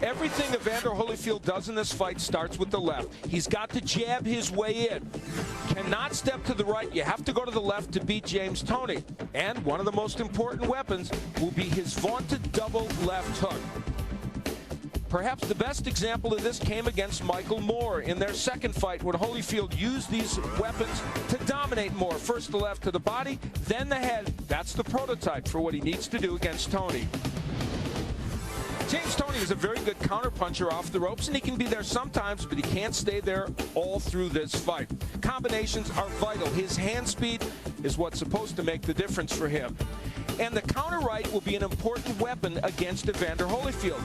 Everything Evander Holyfield does in this fight starts with the left. He's got to jab his way in. Cannot step to the right. You have to go to the left to beat James Toney. And one of the most important weapons will be his vaunted double left hook. Perhaps the best example of this came against Michael Moore in their second fight, when Holyfield used these weapons to dominate Moore. First the left to the body, then the head. That's the prototype for what he needs to do against Toney. James Toney is a very good counterpuncher off the ropes, and he can be there sometimes, but he can't stay there all through this fight. Combinations are vital. His hand speed is what's supposed to make the difference for him. And the counter right will be an important weapon against Evander Holyfield.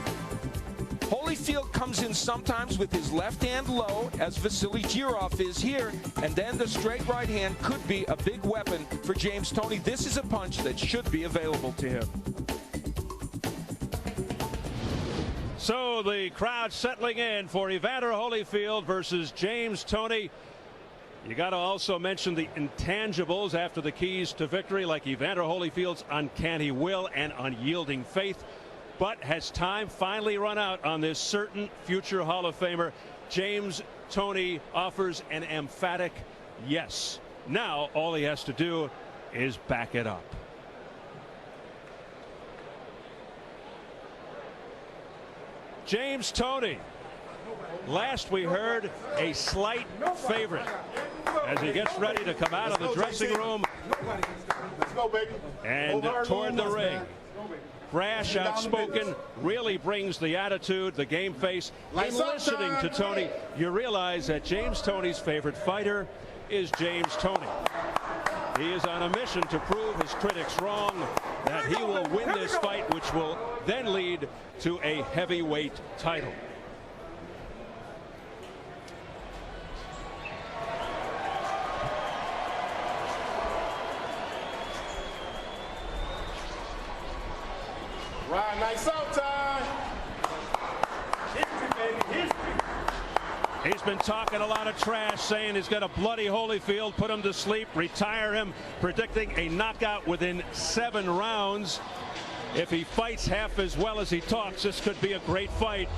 Holyfield comes in sometimes with his left hand low, as Vasily Girov is here, and then the straight right hand could be a big weapon for James Toney. This is a punch that should be available to him. So the crowd settling in for Evander Holyfield versus James Toney. You got to also mention the intangibles after the keys to victory, like Evander Holyfield's uncanny will and unyielding faith. But has time finally run out on this certain future Hall of Famer? James Toney offers an emphatic yes. Now all he has to do is back it up. James Toney, last we heard, a slight favorite as he gets ready to come out of the dressing room and toward the ring. Brash, outspoken, really brings the attitude, the game face. In listening to Toney, you realize that James Toney's favorite fighter is James Toney. He is on a mission to prove his critics wrong, that he will win this fight, which will then lead to a heavyweight title. Right, nice out time. History, baby, history. He's been talking a lot of trash, saying he's got a bloody Holyfield, put him to sleep, retire him, predicting a knockout within 7 rounds. If he fights half as well as he talks, this could be a great fight.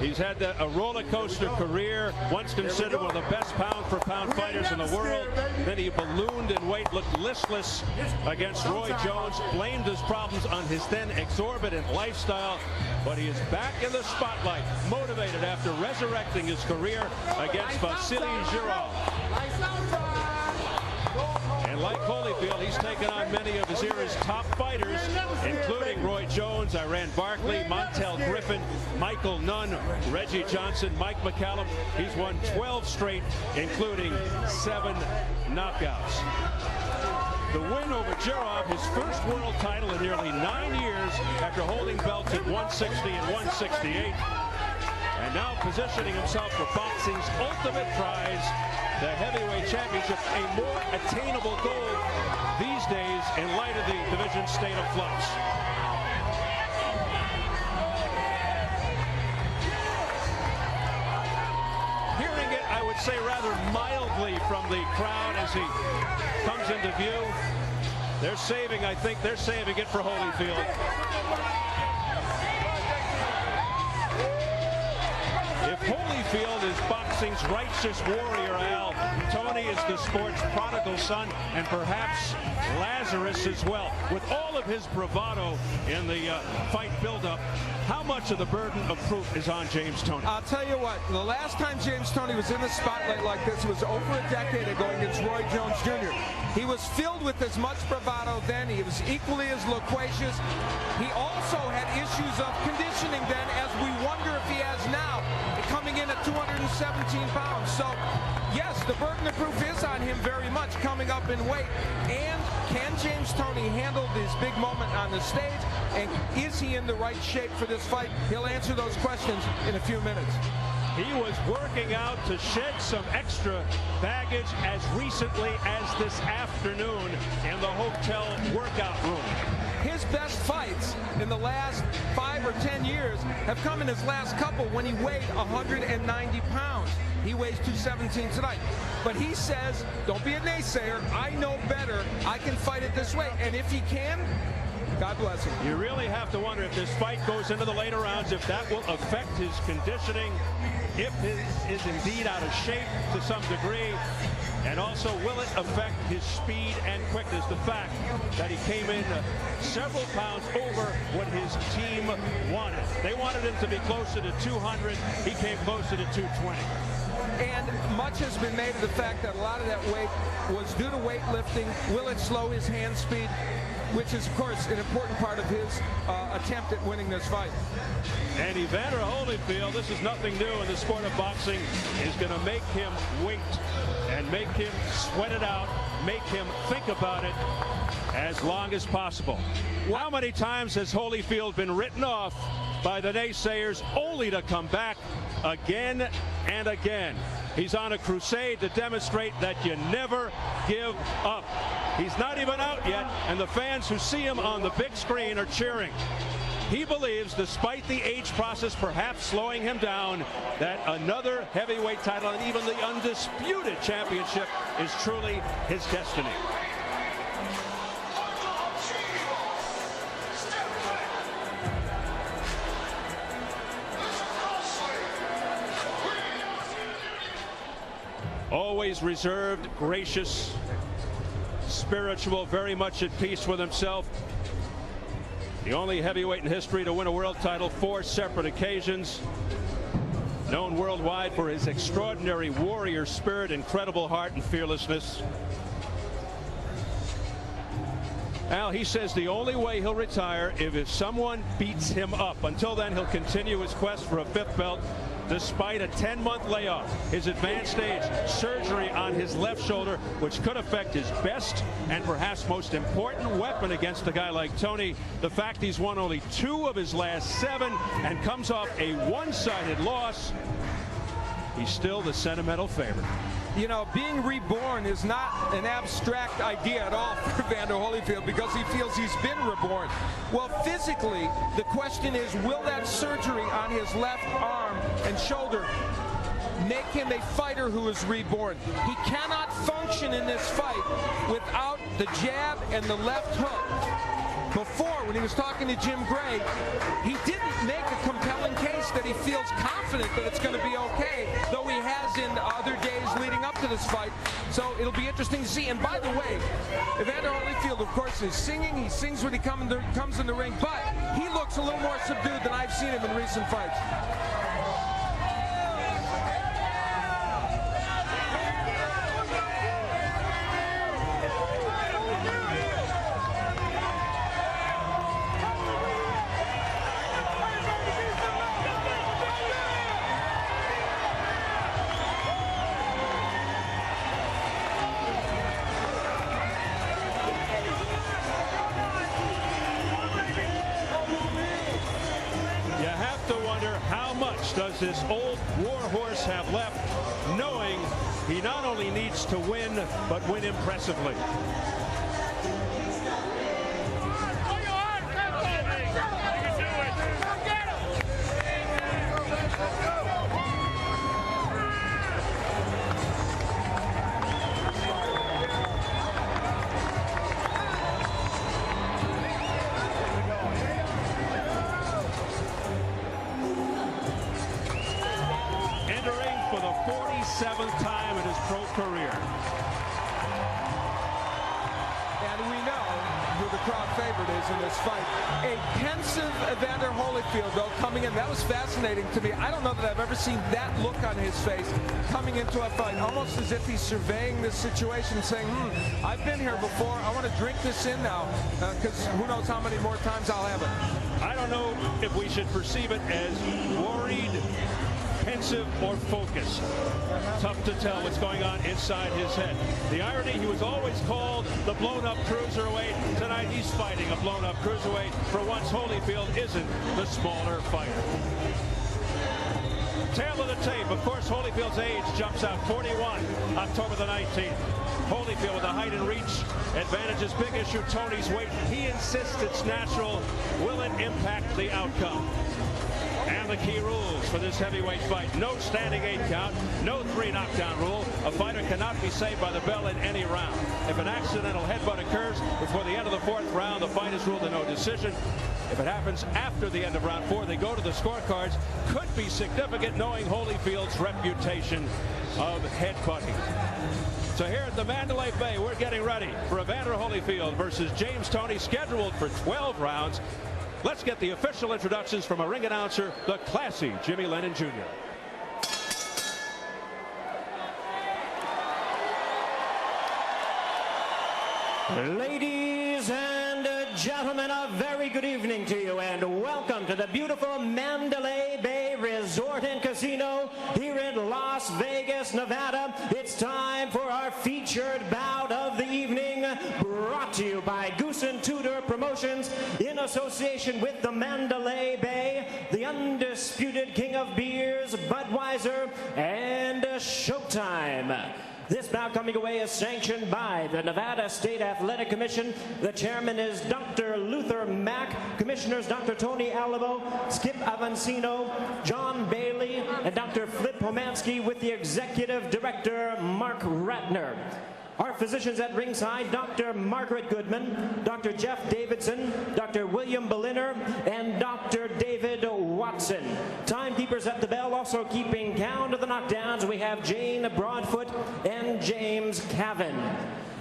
He's had a roller coaster career, once considered one of the best pound-for-pound fighters in the world. Then he ballooned in weight, looked listless against Roy Jones, blamed his problems on his then exorbitant lifestyle. But he is back in the spotlight, motivated after resurrecting his career against Vasily Girov. And like Holyfield, he's taken on many of his era's top fighters, including Roy Jones, Iran Barkley, Montel Griffin, Michael Nunn, Reggie Johnson, Mike McCallum. He's won 12 straight, including 7 knockouts. The win over Girov, his first world title in nearly 9 years after holding belts at 160 and 168. And now positioning himself for boxing's ultimate prize, the heavyweight championship, a more attainable goal these days in light of the division's state of flux. Hearing it, I would say, rather mildly from the crowd as he comes into view. They're saving, I think they're saving it for Holyfield. If Holyfield is boxing's righteous warrior, Al, Toney is the sport's prodigal son, and perhaps Lazarus as well. With all of his bravado in the fight buildup, how much of the burden of proof is on James Toney? I'll tell you what, the last time James Toney was in the spotlight like this was over a decade ago against Roy Jones Jr. He was filled with as much bravado then. He was equally as loquacious. He also had issues of conditioning then, as we wonder if he has now, coming in at 217 pounds. So, yes, the burden of proof is on him very much, coming up in weight. And can James Toney handle this big moment on the stage? And is he in the right shape for this fight? He'll answer those questions in a few minutes. He was working out to shed some extra baggage as recently as this afternoon in the hotel workout room. His best fights in the last 5 or 10 years have come in his last couple when he weighed 190 pounds. He weighs 217 tonight. But he says, don't be a naysayer. I know better. I can fight it this way. And if he can, God bless him. You really have to wonder if this fight goes into the later rounds, if that will affect his conditioning, if he is indeed out of shape to some degree, and also will it affect his speed and quickness. The fact that he came in several pounds over what his team wanted. They wanted him to be closer to 200. He came closer to 220. And much has been made of the fact that a lot of that weight was due to weightlifting. Will it slow his hand speed? Which is, of course, an important part of his attempt at winning this fight. And Evander Holyfield, this is nothing new in the sport of boxing, is going to make him wait and make him sweat it out, make him think about it as long as possible. How many times has Holyfield been written off by the naysayers only to come back again and again? He's on a crusade to demonstrate that you never give up. He's not even out yet, and the fans who see him on the big screen are cheering. He believes, despite the age process perhaps slowing him down, that another heavyweight title and even the undisputed championship is truly his destiny. Always reserved, gracious, spiritual, very much at peace with himself. The only heavyweight in history to win a world title 4 separate occasions. Known worldwide for his extraordinary warrior spirit, incredible heart, and fearlessness. Al, he says the only way he'll retire is if someone beats him up. Until then, he'll continue his quest for a 5th belt. Despite a 10-month layoff, his advanced stage surgery on his left shoulder, which could affect his best and perhaps most important weapon against a guy like Toney. The fact he's won only 2 of his last 7 and comes off a one-sided loss, he's still the sentimental favorite. You know, being reborn is not an abstract idea at all for Evander Holyfield because he feels he's been reborn. Well, physically, the question is, will that surgery on his left arm and shoulder make him a fighter who is reborn? He cannot function in this fight without the jab and the left hook. Before, when he was talking to Jim Gray, he didn't make a compelling case that he feels confident that it's going to be okay, though he has in other days leading up to this fight. So it'll be interesting to see. And by the way, Evander Holyfield, of course, is singing. He sings when he comes in the ring, but he looks a little more subdued than I've seen him in recent fights. Does this old warhorse have left, knowing he not only needs to win, but win impressively? For the 47th time in his pro career. And we know who the crowd favorite is in this fight. A pensive Evander Holyfield, though, coming in. That was fascinating to me. I don't know that I've ever seen that look on his face coming into a fight, almost as if he's surveying this situation, saying, I've been here before. I want to drink this in now, because who knows how many more times I'll have it. I don't know if we should perceive it as worried, pensive, or focused. Tough to tell what's going on inside his head. The irony, he was always called the blown-up cruiserweight. Tonight he's fighting a blown-up cruiserweight. For once, Holyfield isn't the smaller fighter. Tail of the tape, of course, Holyfield's age jumps out. 41, October the 19th. Holyfield with the height and reach advantages. Big issue, Toney's weight. He insists it's natural. Will it impact the outcome? And the key rules for this heavyweight fight. No standing 8 count, no 3 knockdown rule. A fighter cannot be saved by the bell in any round. If an accidental headbutt occurs before the end of the 4th round, the fight is ruled a no decision. If it happens after the end of round 4, they go to the scorecards. Could be significant knowing Holyfield's reputation of headbutting. So here at the Mandalay Bay, we're getting ready for Evander Holyfield versus James Toney, scheduled for 12 rounds. Let's get the official introductions from a ring announcer, the classy Jimmy Lennon Jr. Ladies and gentlemen, a very good evening to you and welcome to the beautiful Mandalay Bay Resort and Casino here in Las Vegas, Nevada. It's time for our featured bout of the evening, brought to you by Goose and Tudor Promotions in association with the Mandalay Bay, the undisputed king of beers, Budweiser, and Showtime. This bout coming away is sanctioned by the Nevada State Athletic Commission. The chairman is Dr. Luther Mack, commissioners Dr. Toney Alamo, Skip Avancino, John Bailey, and Dr. Flip Pomansky, with the executive director Mark Ratner. Our physicians at ringside, Dr. Margaret Goodman, Dr. Jeff Davidson, Dr. William Berliner, and Dr. David Watson. Timekeepers at the bell, also keeping count of the knockdowns, we have Jane Broadfoot and James Cavan.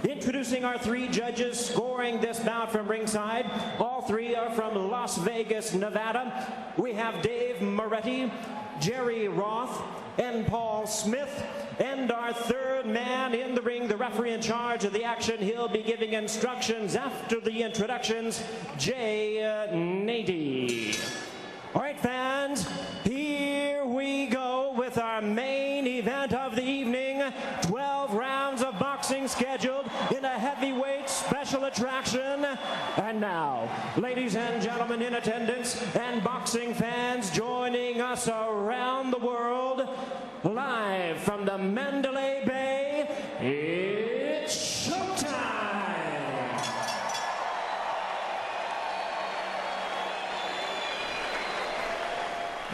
Introducing our 3 judges scoring this bout from ringside. All 3 are from Las Vegas, Nevada. We have Dave Moretti, Jerry Roth, and Paul Smith. And our 3rd man in the ring, the referee in charge of the action, he'll be giving instructions after the introductions, Jay Nady. All right, fans, here we go with our main event of the evening. 12 rounds of boxing scheduled in a heavyweight special attraction. And now, ladies and gentlemen in attendance and boxing fans joining us around the world, live from the Mandalay Bay, it's showtime!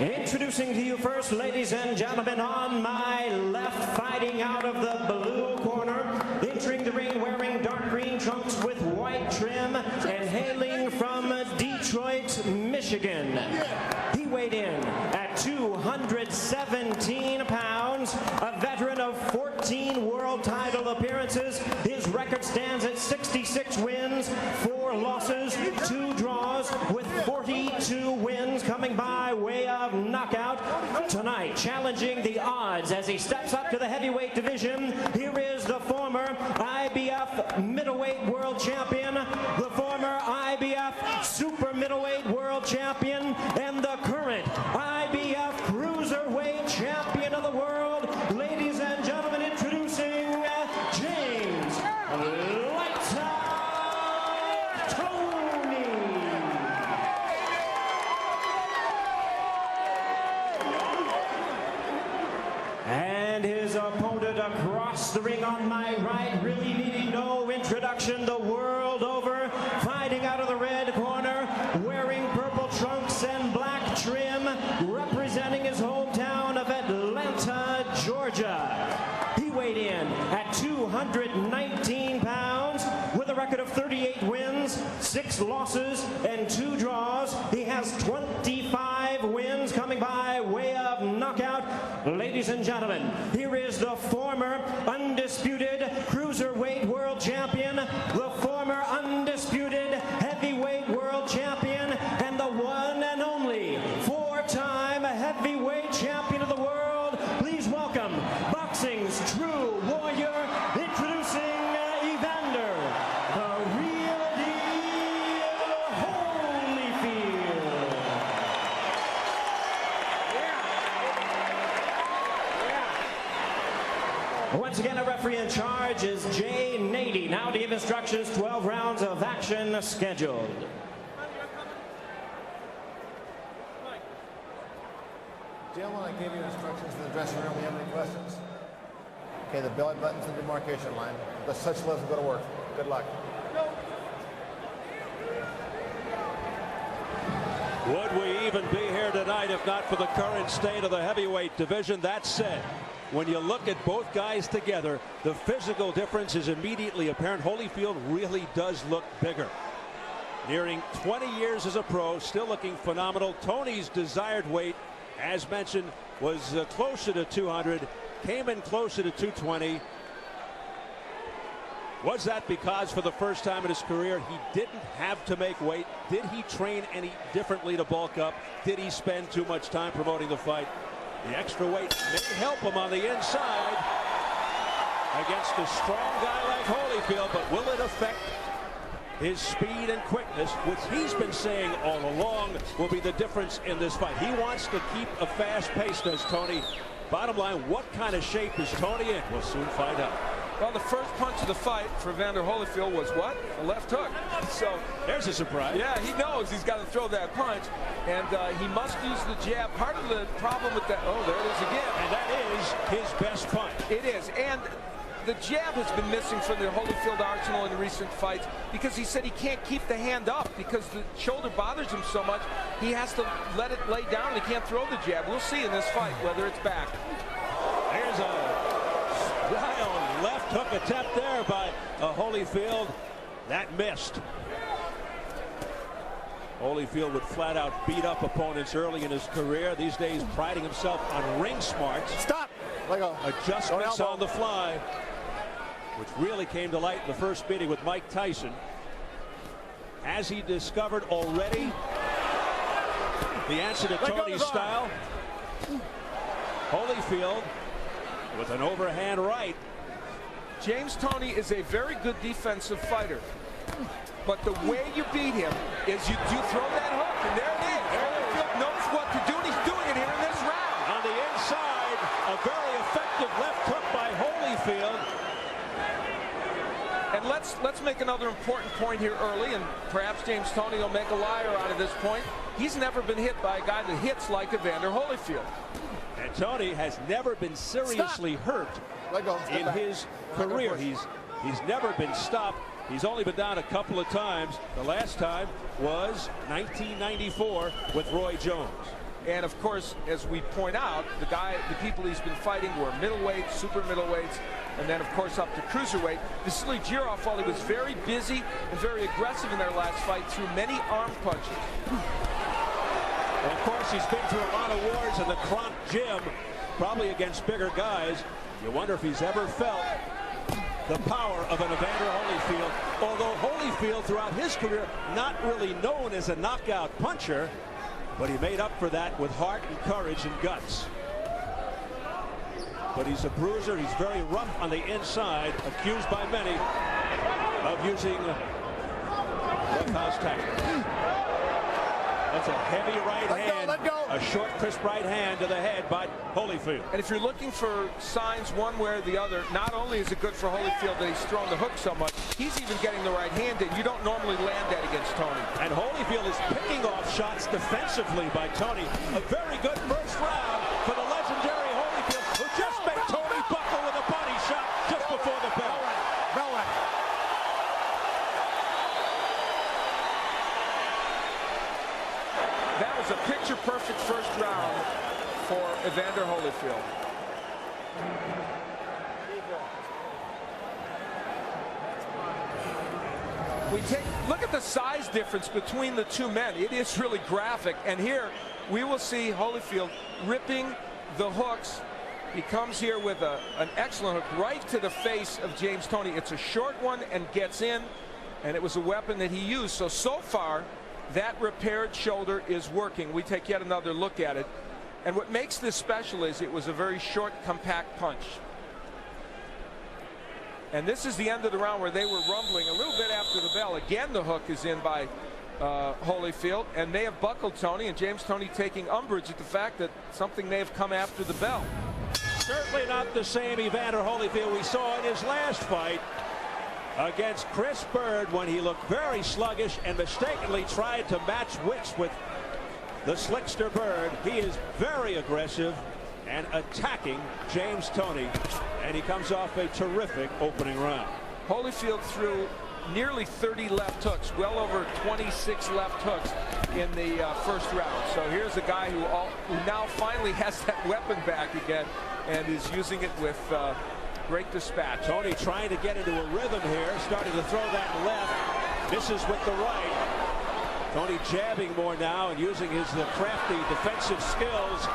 Introducing to you first, ladies and gentlemen, on my left, fighting out of the blue corner, entering the ring wearing dark green trunks with white trim, and hailing from Detroit, Michigan. He weighed in at 217 pounds, a veteran of 14 world title appearances. His record stands at 66 wins, 4 losses, 2 draws, with 42 wins coming by way of knockout. Tonight, challenging the odds as he steps up to the heavyweight division, here is the former IBF middleweight world champion, the former IBF super middleweight world champion, and the current IBF cruiserweight champion of the world. Ladies and gentlemen, introducing James Lights Out Toney. And his opponent across the ring on my right, really needing no introduction the world over, fighting out of the red corner, wearing purple trunks and black trim, representing his hometown of Atlanta, Georgia. He weighed in at 219 pounds with a record of 38 wins, 6 losses, and 2 draws. He has 25 wins coming by way of knockout. Ladies and gentlemen, here is the former undisputed cruiserweight world champion, the former undisputed heavyweight world champion, and the one and only 4-time heavyweight champion of the world. Please welcome boxing's true warrior, introducing Evander, the real deal, Holyfield. Once again, a referee in charge is Jay Nady. Now to give instructions, 12 rounds of action scheduled. Gentlemen, I gave you instructions in the dressing room. Do you have any questions? Okay, the belly button's the demarcation line. The such gloves will go to work. Good luck. Would we even be here tonight if not for the current state of the heavyweight division? That said, when you look at both guys together, the physical difference is immediately apparent. Holyfield really does look bigger. Nearing 20 years as a pro, still looking phenomenal. Toney's desired weight, as mentioned, was closer to 200, came in closer to 220. Was that because for the first time in his career he didn't have to make weight? Did he train any differently to bulk up? Did he spend too much time promoting the fight? The extra weight may help him on the inside against a strong guy like Holyfield, but will it affect his speed and quickness, which he's been saying all along will be the difference in this fight? He wants to keep a fast pace, does Toney. Bottom line, what kind of shape is Toney in? We'll soon find out. Well, the first punch of the fight for Evander Holyfield was what? A left hook. So there's a surprise. Yeah, he knows he's got to throw that punch, and he must use the jab. Part of the problem with that, oh, there it is again. And that is his best punch. It is, and the jab has been missing from the Holyfield arsenal in recent fights because he said he can't keep the hand up because the shoulder bothers him so much. He has to let it lay down. He can't throw the jab. We'll see in this fight whether it's back. There's a wild left hook attempt there by Holyfield. That missed. Holyfield would flat out beat up opponents early in his career. These days priding himself on ring smarts. Stop. Let go. Adjustments on the fly, which really came to light in the first meeting with Mike Tyson. As he discovered already the answer to Toney's style. Holyfield with an overhand right. James Toney is a very good defensive fighter, but the way you beat him is you do throw that hook, and there it is. Holyfield knows what to do, and he's doing it here in this round. On the inside, a very effective left hook by Holyfield. And let's make another important point here early, and perhaps James Toney will make a liar out of this point. He's never been hit by a guy that hits like Evander Holyfield. And Toney has never been seriously hurt in his career. He's never been stopped. He's only been down a couple of times. The last time was 1994 with Roy Jones. And of course, as we point out, the people he's been fighting were middleweights, super middleweights, and then of course up to cruiserweight. Vasily Girov, while he was very busy and very aggressive in their last fight, threw many arm punches. And of course, he's been to a lot of wars in the Kronk gym, probably against bigger guys. You wonder if he's ever felt the power of an Evander Holyfield. Although Holyfield, throughout his career, not really known as a knockout puncher, but he made up for that with heart and courage and guts. But he's a bruiser. He's very rough on the inside, accused by many of using roughhouse tactics. That's a heavy right hand, a short, crisp right hand to the head by Holyfield. And if you're looking for signs one way or the other, not only is it good for Holyfield that he's thrown the hook so much, he's even getting the right hand in. You don't normally land that against Toney. And Holyfield is picking off shots defensively by Toney. A very good first round for the legendary Holyfield, who just made Toney buckle with a body shot just before the bell. That was a picture-perfect first round for Evander Holyfield. Look at the size difference between the two men. It is really graphic. And here we will see Holyfield ripping the hooks. He comes here with an excellent hook right to the face of James Toney. It's a short one and gets in, and it was a weapon that he used. So far, that repaired shoulder is working. We take yet another look at it. And what makes this special is it was a very short, compact punch. And this is the end of the round where they were rumbling a little bit after the bell. Again, the hook is in by Holyfield, and they have buckled Toney, and James Toney taking umbrage at the fact that something may have come after the bell. Certainly not the same Evander Holyfield we saw in his last fight against Chris Bird, when he looked very sluggish and mistakenly tried to match wits with the slickster Bird. He is very aggressive and attacking James Toney, and he comes off a terrific opening round. Holyfield threw nearly 30 left hooks, well over 26 left hooks in the first round. So here's a guy who now finally has that weapon back again and is using it with great dispatch. Toney trying to get into a rhythm here, starting to throw that left, misses with the right. Toney jabbing more now and using his crafty defensive skills.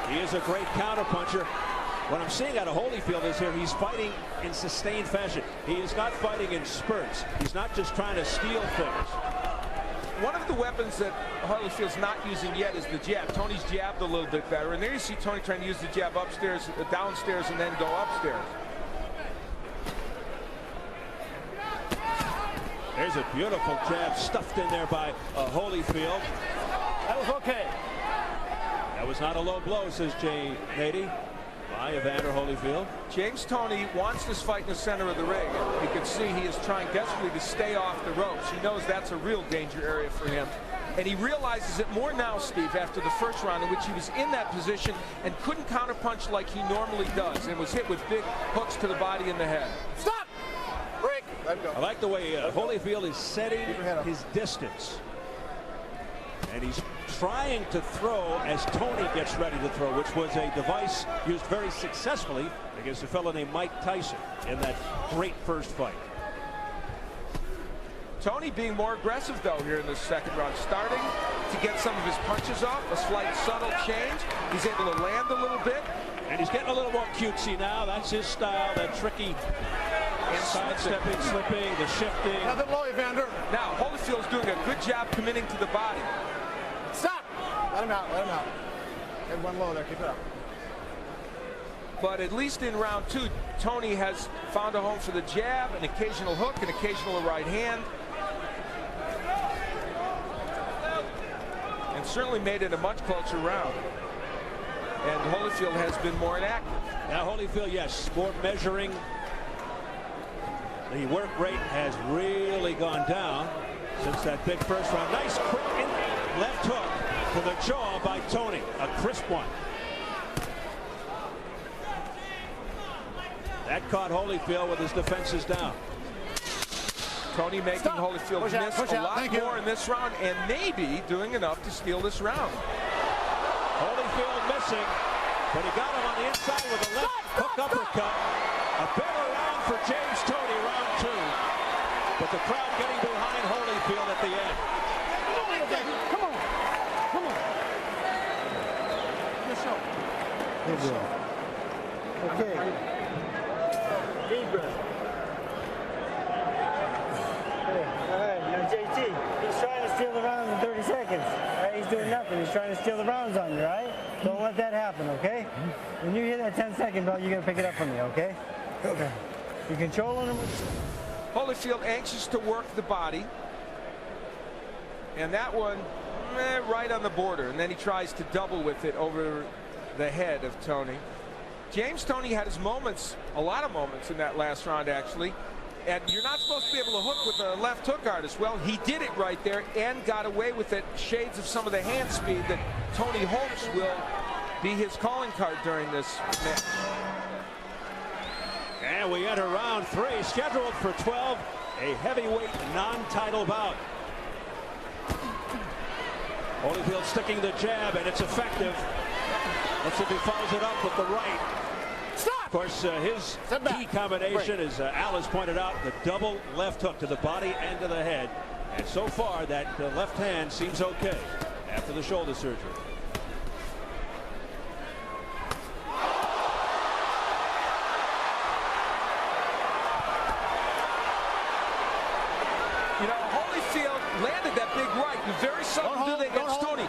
He is a great counterpuncher. What I'm seeing out of Holyfield is here he's fighting in sustained fashion. He is not fighting in spurts. He's not just trying to steal things. One of the weapons that Holyfield's not using yet is the jab. Toney's jabbed a little bit better, and there you see Toney trying to use the jab upstairs, downstairs, and then go upstairs. There's a beautiful jab stuffed in there by Holyfield. That was okay. That was not a low blow, says Jay Nady, by Evander Holyfield. James Toney wants this fight in the center of the ring. You can see he is trying desperately to stay off the ropes. He knows that's a real danger area for him. And he realizes it more now, Steve, after the first round in which he was in that position and couldn't counterpunch like he normally does and was hit with big hooks to the body and the head. Stop! Break! Let him go. I like the way Holyfield is setting his distance. And he's trying to throw as Toney gets ready to throw, which was a device used very successfully against a fellow named Mike Tyson in that great first fight. Toney being more aggressive, though, here in the second round, starting to get some of his punches off, a slight subtle change. He's able to land a little bit. And he's getting a little more cutesy now. That's his style, that tricky sidestepping, slipping, the shifting. Nothing low, Evander. Now, Holyfield's doing a good job committing to the body. Stop! Let him out, let him out. Get one low there, keep it up. But at least in round two, Toney has found a home for the jab, an occasional hook, an occasional right hand. And certainly made it a much closer round. And Holyfield has been more inactive. Now Holyfield, yes, more measuring. The work rate has really gone down since that big first round. Nice quick left hook to the jaw by Toney. A crisp one. That caught Holyfield with his defenses down. Toney making Holyfield miss a lot more in this round and maybe doing enough to steal this round. Holyfield missing, but he got him on the inside with a left hook uppercut. A better round for James Toney, round two. But the crowd getting behind Holyfield at the end. Come on. Come on. Good show. Good job. Okay. Deep breath. All right, now JT, he's trying to steal the round in 30 seconds. All right, he's doing nothing. He's trying to steal the rounds on you, right? Don't let that happen, okay? When you hit that 10-second bell, you're going to pick it up from me, okay? Okay. You're controlling him. Holyfield anxious to work the body. And that one, right on the border. And then he tries to double with it over the head of Toney. James Toney had his moments, a lot of moments in that last round, actually. And you're not supposed to be able to hook with a left hook artist. Well, he did it right there and got away with it. Shades of some of the hand speed that Toney hopes will be his calling card during this match. And we enter round three, scheduled for 12, a heavyweight non-title bout. Holyfield sticking the jab, and it's effective. Let's see if he follows it up with the right. Stop! Of course, his key combination, as Al has pointed out, the double left hook to the body and to the head. And so far, that left hand seems okay after the shoulder surgery. You know, Holyfield landed that big right. You very seldom do that against Toney.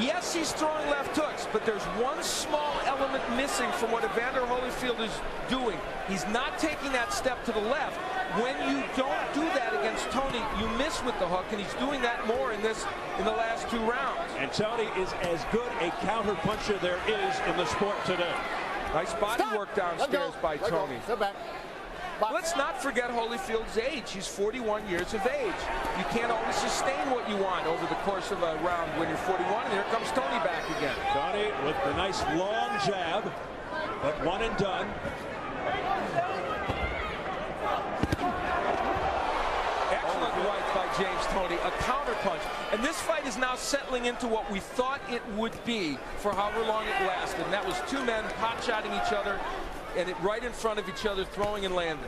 Yes, he's throwing left hooks, but there's one small element missing from what Evander Holyfield is doing. He's not taking that step to the left. When you don't do that against Toney, you miss with the hook, and he's doing that more in the last two rounds. And Toney is as good a counter puncher there is in the sport today. Nice body work downstairs by Toney. Step back. Let's not forget Holyfield's age. He's 41 years of age. You can't always sustain what you want over the course of a round when you're 41, and here comes Toney back again. Toney with the nice long jab, but one and done. James Toney, a counterpunch. And this fight is now settling into what we thought it would be for however long it lasted. And that was two men pot-shotting each other and it right in front of each other, throwing and landing.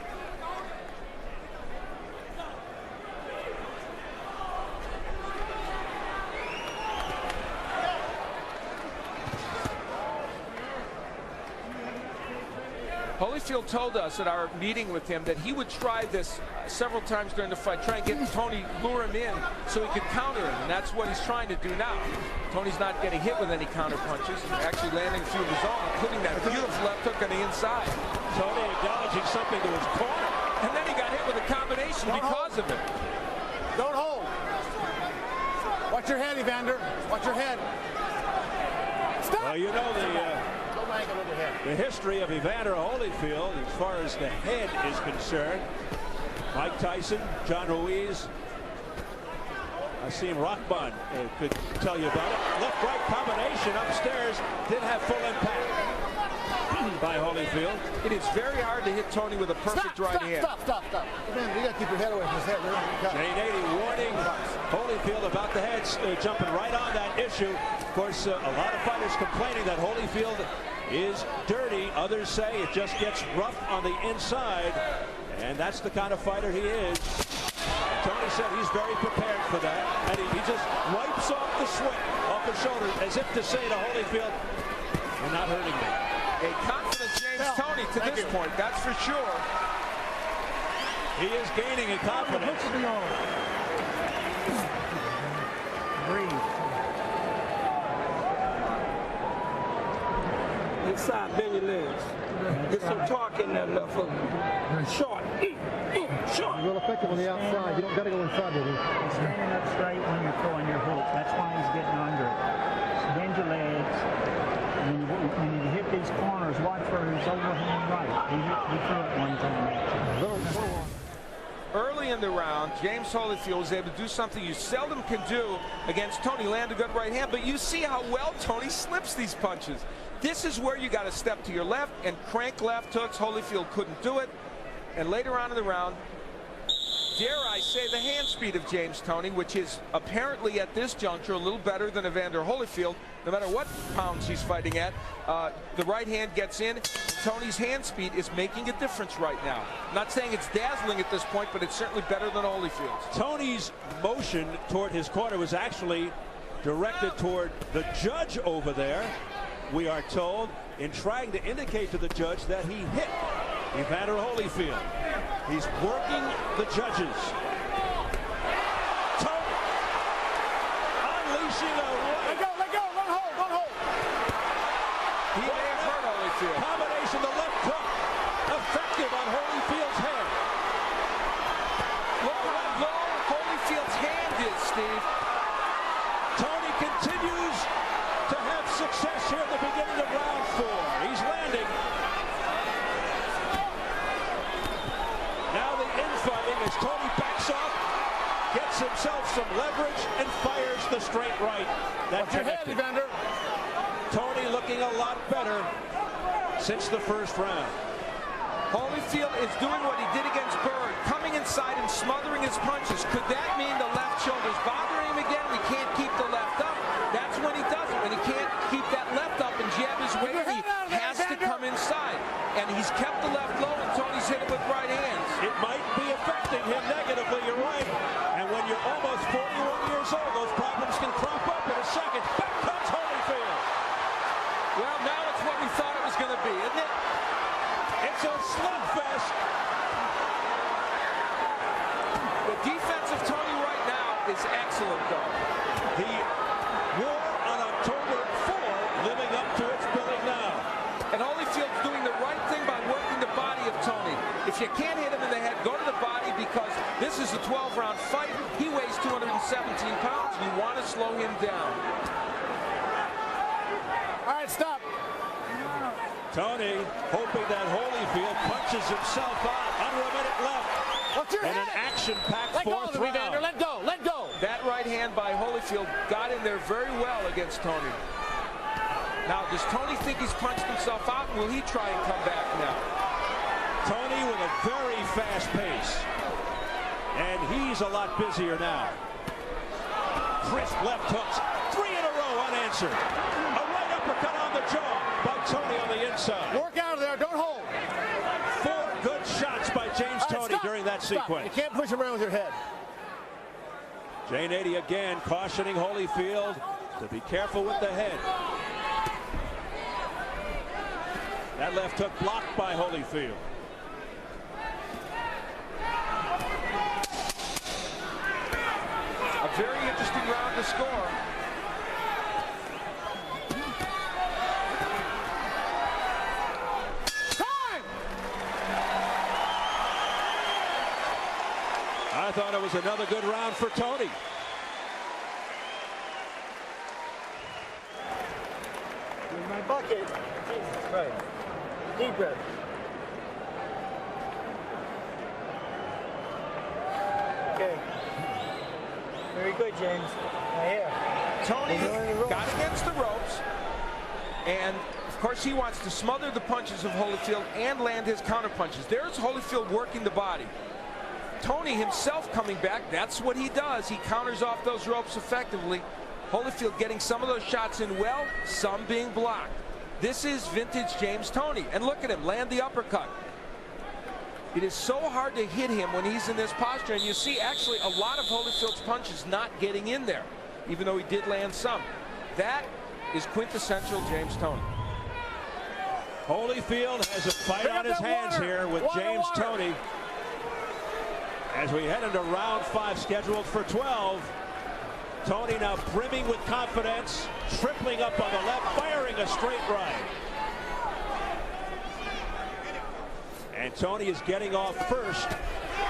Holyfield told us at our meeting with him that he would try this several times during the fight, try and get Toney, lure him in so he could counter him, and that's what he's trying to do now. Toney's not getting hit with any counter punches, actually landing a few of his own, including that beautiful left hook on the inside. Toney acknowledging something to his corner. And then he got hit with a combination because of it. Don't hold. Watch your head, Evander. Watch your head. Stop. Well, you know the history of Evander Holyfield as far as the head is concerned. Mike Tyson, John Ruiz, Asim Rahman could tell you about it. Left-right combination upstairs did have full impact by Holyfield. It is very hard to hit Toney with a perfect right hand. Stop. Man, you got to keep your head away from his head. Jane 80 warning Holyfield about the heads, jumping right on that issue. Of course, a lot of fighters complaining that Holyfield is dirty. Others say it just gets rough on the inside, and that's the kind of fighter he is. Toney said he's very prepared for that, and he just wipes off the sweat off his shoulders as if to say to Holyfield, "You're not hurting me." A confident James Toney to this point, that's for sure. He is gaining in confidence. Breathe. Inside, bend your legs. Get some torque in that left hook. Short. Short. Real effective on the outside. You don't got to go inside with him. He's standing up straight when you're throwing your hooks. That's why he's getting under it. Bend your legs. When you hit these corners, watch for his overhand right. He threw it one time. Early in the round, James Holyfield was able to do something you seldom can do against Toney, land a good right hand, but you see how well Toney slips these punches. This is where you got to step to your left and crank left hooks. Holyfield couldn't do it. And later on in the round, dare I say, the hand speed of James Toney, which is apparently at this juncture a little better than Evander Holyfield, no matter what pounds he's fighting at. The right hand gets in. Toney's hand speed is making a difference right now. Not saying it's dazzling at this point, but it's certainly better than Holyfield's. Toney's motion toward his corner was actually directed toward the judge over there, we are told, in trying to indicate to the judge that he hit Evander Holyfield. He's working the judges. Toney unleashing a right. Let go. Don't hold. He may have hurt Holyfield. Combination, the left hook, effective on Holyfield's head. Look how low Holyfield's hand is, Steve. Toney continues to have success here at the beginning of round 4. He's landing. Now the infighting as Toney backs off, gets himself some leverage, and fires the straight right. Watch your head, Evander. Toney looking a lot better since the first round. Holyfield is doing what he did against Bird, coming inside and smothering his punches. Could that mean the left shoulder's bothering him again? We can't keep the left up. That's when he does it. When he can't keep that left up and jab his weight, he has to come inside. And he's kept the left low, and Toney's hit it with right hands. It might be affecting him negatively, you're right. And when you're almost 41 years old, those problems can crop up in a second. Back comes Holyfield. Well, now it's what we thought it was going to be, isn't it? It's a slugfest. The defense of Toney right now is excellent, though. He won on October 4, living up to its billing now. And Holyfield's doing the right thing by working the body of Toney. If you can't hit him in the head, go to the body, because this is a 12-round fight. He weighs 217 pounds. You want to slow him down. All right, stop. Toney hoping that Holyfield punches himself out. Under a minute left. Watch your in head. an action-packed fourth Let go, Evander. round. Let go. That right hand by Holyfield got in there very well against Toney. Now, does Toney think he's punched himself out? Will he try and come back now? Toney with a very fast pace. And he's a lot busier now. Crisp left hooks. 3 in a row unanswered. A right uppercut on the jaw by Toney on the inside. Work out of there. Don't hold. 4 good shots by James Toney during that sequence. You can't push him around with your head. Jay Nady again cautioning Holyfield to be careful with the head. That left hook blocked by Holyfield. A very interesting round to score. Time! I thought it was another good round for Toney. In my bucket. Jesus Christ. Deep breath. Okay. Very good, James. Right here. Toney got against the ropes, and of course he wants to smother the punches of Holyfield and land his counter punches. There's Holyfield working the body. Toney himself coming back, that's what he does. He counters off those ropes effectively. Holyfield getting some of those shots in well, some being blocked. This is vintage James Toney. And look at him, land the uppercut. It is so hard to hit him when he's in this posture, and you see actually a lot of Holyfield's punches not getting in there, even though he did land some. That is quintessential James Toney. Holyfield has a fight on his hands here with James Toney. As we head into round 5 scheduled for 12. Toney now brimming with confidence, tripling up on the left, firing a straight right. And Toney is getting off first.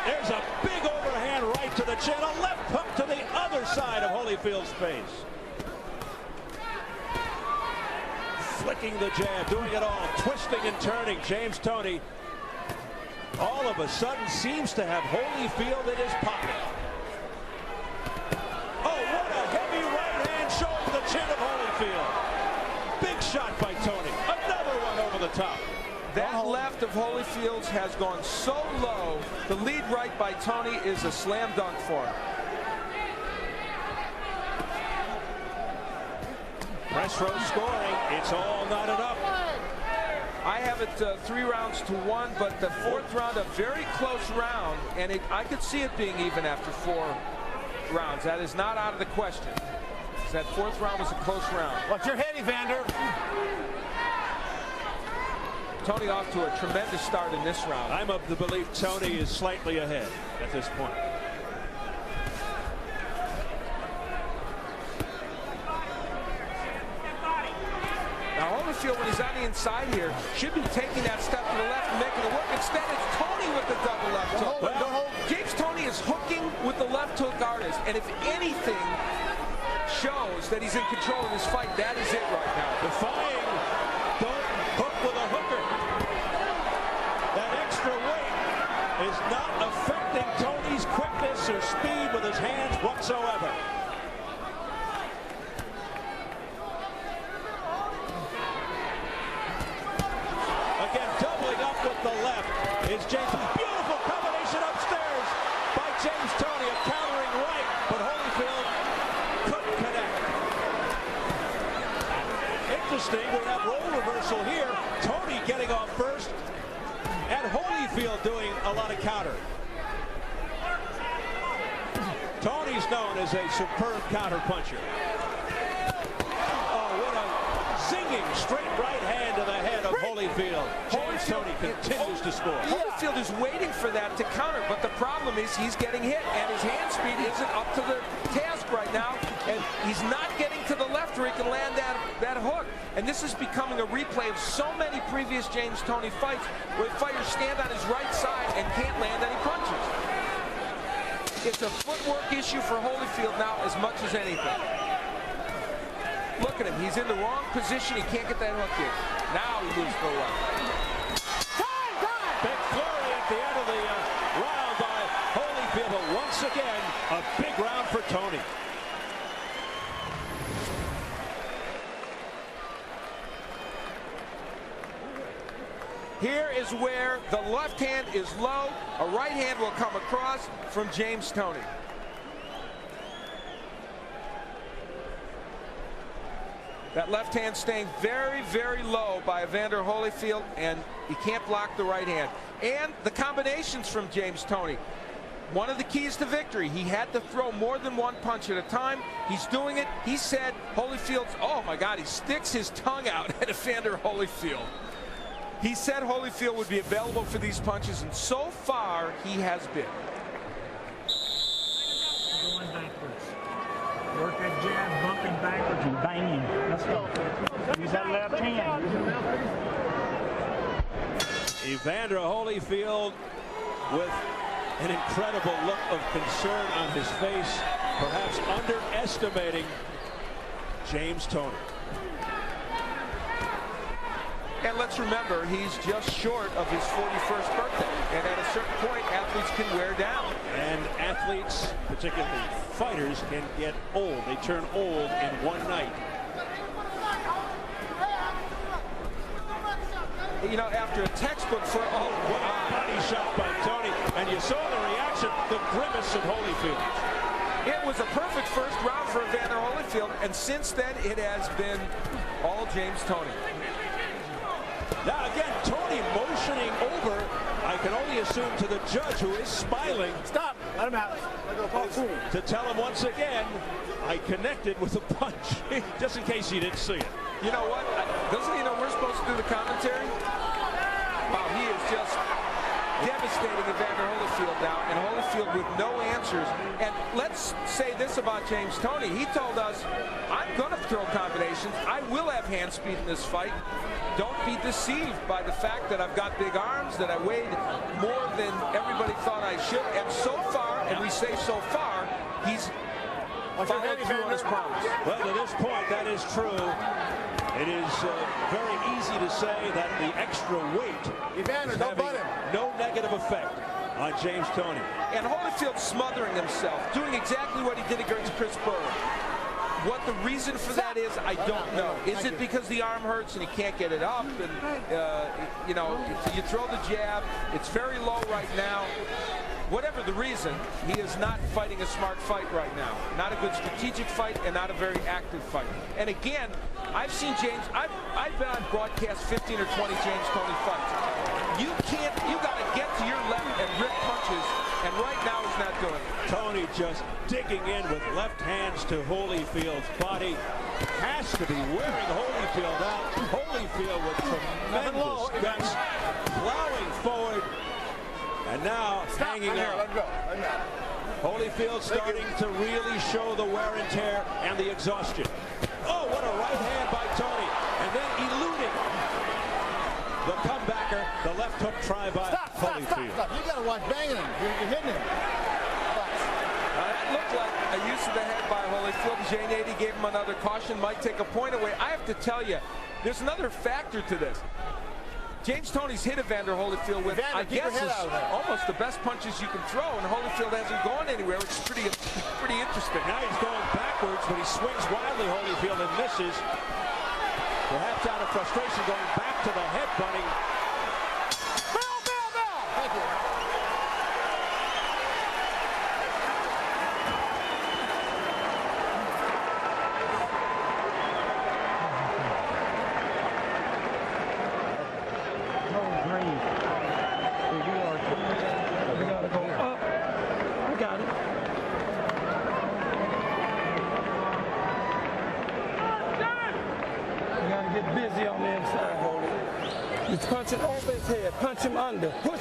There's a big overhand right to the chin, a left hook to the other side of Holyfield's face. Flicking the jab, doing it all, twisting and turning. James Toney all of a sudden seems to have Holyfield in his pocket. Oh, what a heavy right hand showing the chin of Holyfield. Big shot by Toney. Another one over the top. That left of Holyfield's has gone so low. The lead right by Toney is a slam dunk for him. Press row scoring. It's all knotted up. I have it 3 rounds to 1, but the 4th round, a very close round, and I could see it being even after 4 rounds. That is not out of the question. That 4th round was a close round. Watch your head, Evander. Toney off to a tremendous start in this round. I'm of the belief Toney is slightly ahead at this point. Now Holyfield, when he's on the inside here, should be taking that step to the left and making it work. Instead, it's Toney with the double left hook. Well, James Toney is hooking with the left hook artist, and if anything shows that he's in control of this fight, that is it right now. Defying, don't hook with a hooker. That extra weight is not affecting Toney's quickness or speed with his hands whatsoever. Again, doubling up with the left is James. Beautiful combination upstairs by James Toney, a countering right, but Holyfield couldn't connect. Interesting, we have role reversal here. Toney getting off first, and Holyfield doing a lot of counter. Toney's known as a superb counter puncher. Oh, what a zinging straight right hand to the head of Holyfield. James Toney continues to score. Holyfield is waiting for that to counter, but the problem is he's getting hit, and his hand speed isn't up to the task right now, and he's not getting to the left where he can land that hook. And this is becoming a replay of so many previous James Toney fights where fighters stand on his right side and can't land any punches. It's a footwork issue for Holyfield now as much as anything. Look at him. He's in the wrong position. He can't get that hook in. Now he moves to the left. Big flurry at the end of the round by Holyfield, but once again, a big round for Toney. Here is where the left hand is low. A right hand will come across from James Toney. That left hand staying very, very low by Evander Holyfield, and he can't block the right hand. And the combinations from James Toney. One of the keys to victory, he had to throw more than one punch at a time. He's doing it. He said Holyfield's, oh my God, he sticks his tongue out at Evander Holyfield. He said Holyfield would be available for these punches, and so far he has been. Going backwards. Work that jab, bumping backwards and banging. Let's go. Use that left hand. Evander Holyfield with an incredible look of concern on his face, perhaps underestimating James Toney. And let's remember, he's just short of his 41st birthday. And at a certain point, athletes can wear down. And athletes, particularly fighters, can get old. They turn old in one night. You know, after a textbook for, oh, what a body shot by Toney. And you saw the reaction, the grimace of Holyfield. It was a perfect first round for Evander Holyfield, and since then it has been all James Toney. Now again, Toney motioning over, I can only assume to the judge, who is smiling. Stop. Let him out. Let go, please. To tell him once again, I connected with a punch, just in case he didn't see it. You know what? Doesn't he know we're supposed to do the commentary? Wow, he is just devastating Evander Holyfield now, and Holyfield with no answers. And let's say this about James Toney. He told us, I'm going to throw combinations. I will have hand speed in this fight. Don't be deceived by the fact that I've got big arms, that I weighed more than everybody thought I should. And so far, and we say so far, he's followed through on his promise. Well, to this point, that is true. It is very easy to say that the extra weight Evander, is don't having butt him. no negative effect on James Toney. And Holyfield smothering himself, doing exactly what he did against Chris Berger. What the reason for that is, I don't know. Is it because the arm hurts and he can't get it up? And, you know, you throw the jab. It's very low right now. Whatever the reason, he is not fighting a smart fight right now. Not a good strategic fight and not a very active fight. And again, I've seen James, I've been on broadcast 15 or 20 James Toney fights. You got to get to your left and rip punches, and right now he's not doing it. Toney just digging in with left hands to Holyfield's body. Has to be wearing Holyfield out. Holyfield with tremendous guts, plowing forward. And now hanging out. Let go. Let go. Holyfield starting to really show the wear and tear and the exhaustion. Oh, what a right hand by Toney. And then eluding the comebacker, the left hook try by Holyfield. Stop. You got to watch banging him. You're hitting him. That looked like a use of the head by Holyfield. Jane 80 gave him another caution. Might take a point away. I have to tell you, there's another factor to this. James Toney's hit Evander Holyfield with, I guess, almost the best punches you can throw, and Holyfield hasn't gone anywhere. It's pretty interesting. Now he's going backwards, but he swings wildly, Holyfield, and misses. Perhaps out of frustration, going back to the headbutting. Bell! Thank you. Busy on the inside, Holy. He's punching over his head. Punch him under. Push.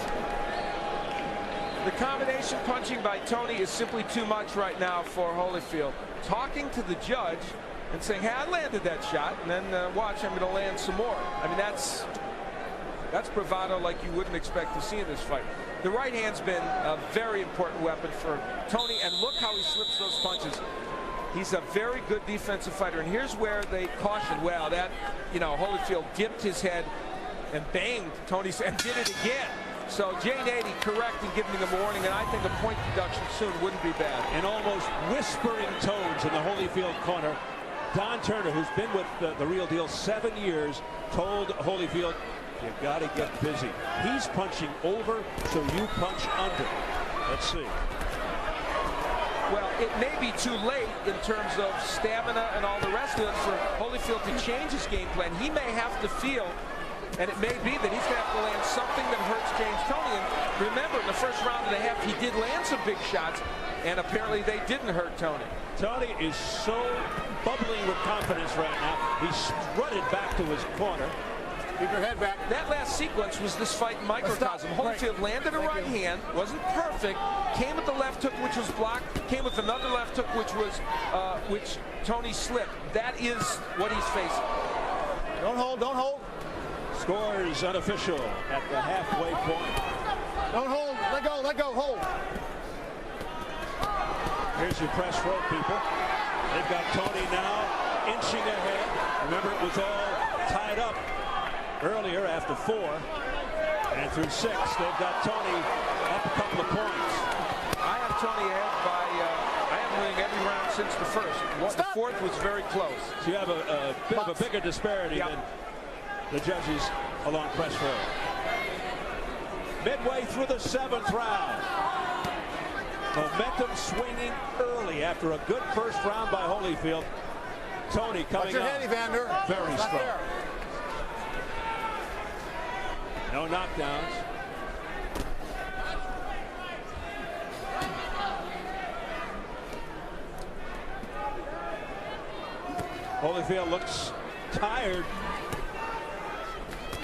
The combination punching by Toney is simply too much right now for Holyfield. Talking to the judge and saying, hey, I landed that shot, and then watch, I'm going to land some more. I mean, that's bravado like you wouldn't expect to see in this fight. The right hand's been a very important weapon for Toney, and look how he slips those punches. He's a very good defensive fighter, and here's where they cautioned, well, that, you know, Holyfield dipped his head and banged Toney's and did it again. So Jane 80 correct in giving him a warning, and I think a point deduction soon wouldn't be bad. And almost whispering tones in the Holyfield corner. Don Turner, who's been with the Real Deal 7 years, told Holyfield, You've got to get busy. He's punching over, so you punch under. Let's see. Well, it may be too late in terms of stamina and all the rest of it for Holyfield to change his game plan. He may have to feel, and it may be that he's going to have to land something that hurts James Toney. And remember, in the first round and a half, he did land some big shots, and apparently they didn't hurt Toney. Toney is so bubbling with confidence right now. He strutted back to his corner. Keep your head back. That last sequence was this fight in microcosm. Holyfield landed a right hand, wasn't perfect, came with the left hook, which was blocked, came with another left hook, which Toney slipped. That is what he's facing. Don't hold, don't hold. Score is unofficial at the halfway point. Don't hold, let go, hold. Here's your press row, people. They've got Toney now inching ahead. Remember, it was all tied up earlier after 4, and through 6 they've got Toney up a couple of points. I have Toney ahead by I am winning every round since the first. The fourth was very close. So you have a bit of a bigger disparity than the judges along press row. Midway through the 7th round, momentum swinging early after a good first round by Holyfield. Toney coming Watch your head, Evander. Very strong. There. No knockdowns. Holyfield looks tired.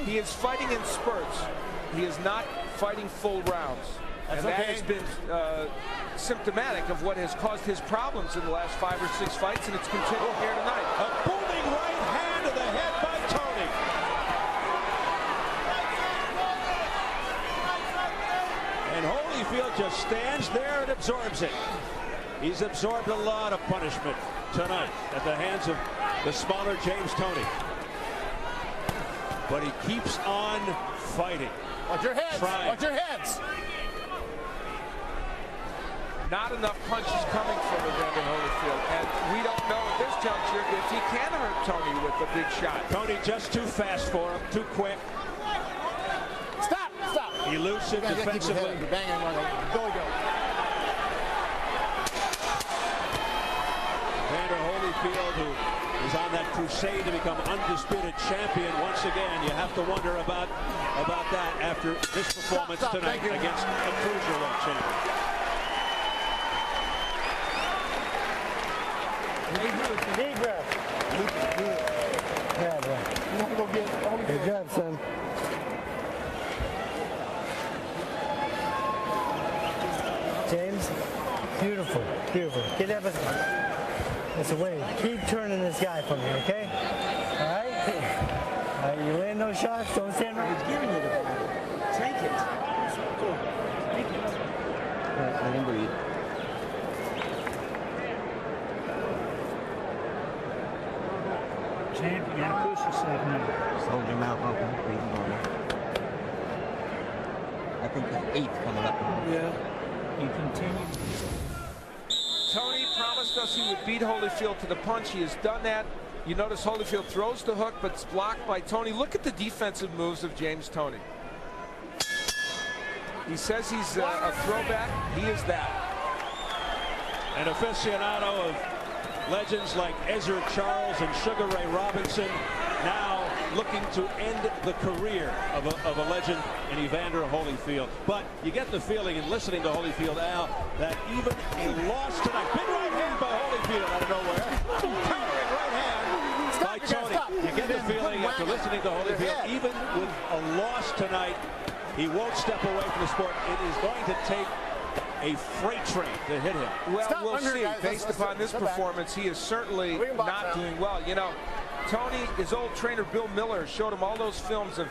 He is fighting in spurts. He is not fighting full rounds. That's and that okay. has been symptomatic of what has caused his problems in the last 5 or 6 fights, and it's continuing here tonight. A booming right hand to the head by Toney. And Holyfield just stands there and absorbs it. He's absorbed a lot of punishment tonight at the hands of the smaller James Toney. But he keeps on fighting. Watch your heads. Trying. Watch your heads. Not enough punches coming from Evander Holyfield, and we don't know at this juncture if he can hurt Toney with a big shot. Toney just too fast for him, too quick. Stop, stop. Elusive defensively. Banging on the go. Evander Holyfield, who is on that crusade to become undisputed champion once again. You have to wonder about that after this performance tonight against a cruiserweight champion. Deep breath. Yeah, bro. Good job, son. James, beautiful, beautiful. Get that. That's a way. Keep turning this guy for me, okay? All right? All right, you land those shots, don't stand right. He's giving you the ball. Take it. Cool. Thank you. All right, let him breathe. Champ, you gotta push yourself now. Just hold your mouth open, breathing on it. I think the 8th coming up. Yeah. You continue. Toney promised us he would beat Holyfield to the punch. He has done that. You notice Holyfield throws the hook, but it's blocked by Toney. Look at the defensive moves of James Toney. He says he's a throwback. He is that. An aficionado of legends like Ezra Charles and Sugar Ray Robinson, now looking to end the career of a legend in Evander Holyfield. But you get the feeling in listening to Holyfield, Al, that even a loss tonight, big right hand by Holyfield out of nowhere, towering right hand by Toney. You get the feeling after listening to Holyfield, even with a loss tonight, he won't step away from the sport. It is going to take a freight train to hit him. Well, we'll see. Based upon this performance, he is certainly not doing well. You know, Toney, his old trainer Bill Miller showed him all those films of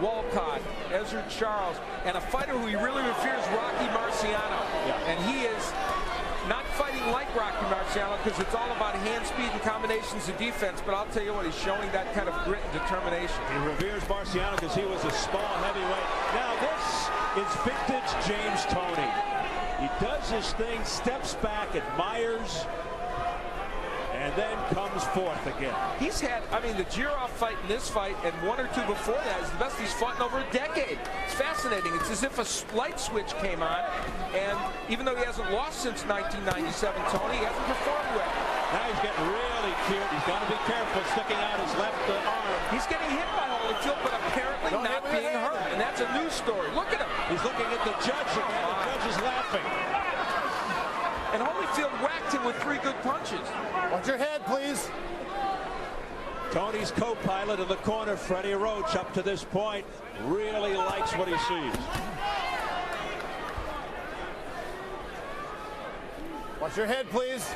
Walcott, Ezra Charles, and a fighter who he really reveres, Rocky Marciano. Yeah. And he is not fighting like Rocky Marciano because it's all about hand speed and combinations of defense. But I'll tell you what, he's showing that kind of grit and determination. He reveres Marciano because he was a small heavyweight. Now this is vintage James Toney. He does his thing, steps back, admires, and then comes fourth again. He's had, I mean, the Jirov fight and this fight and one or two before that is the best he's fought in over a decade. It's fascinating. It's as if a light switch came on, and even though he hasn't lost since 1997, Tony, he hasn't performed well. Now he's getting really cute. He's got to be careful sticking out his left arm. He's getting hit by Holyfield, but apparently not being hurt, and that's a news story. Look at him. He's looking at the judge again. The judge is laughing. And Holyfield whacked him with 3 good punches. Watch your head, please. Tony's co-pilot in the corner, Freddie Roach, up to this point, really likes what he sees. Watch your head, please.